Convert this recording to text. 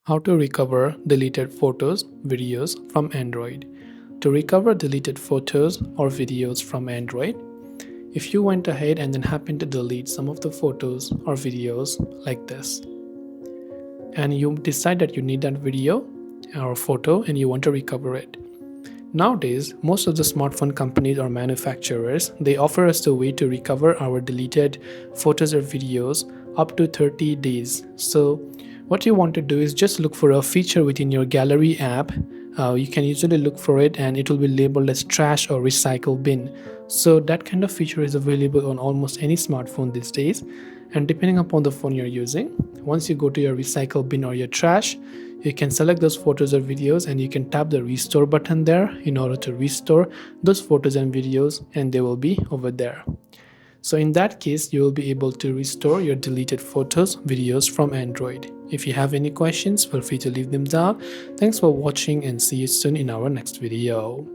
How to recover deleted photos, videos from Android. To recover deleted photos or videos from Android, if you went ahead and then happened to delete some of the photos or videos like this, and you decide that you need that video or photo and you want to recover it. Nowadays, most of the smartphone companies or manufacturers, they offer us the way to recover our deleted photos or videos up to 30 days. So what you want to do is just look for a feature within your gallery app. You can usually look for it and it will be labeled as trash or recycle bin. So that kind of feature is available on almost any smartphone these days. And depending upon the phone you're using, once you go to your recycle bin or your trash, you can select those photos or videos and you can tap the restore button there in order to restore those photos and videos, and they will be over there. So in that case, you will be able to restore your deleted photos, videos from Android. If you have any questions, feel free to leave them down. Thanks for watching and see you soon in our next video.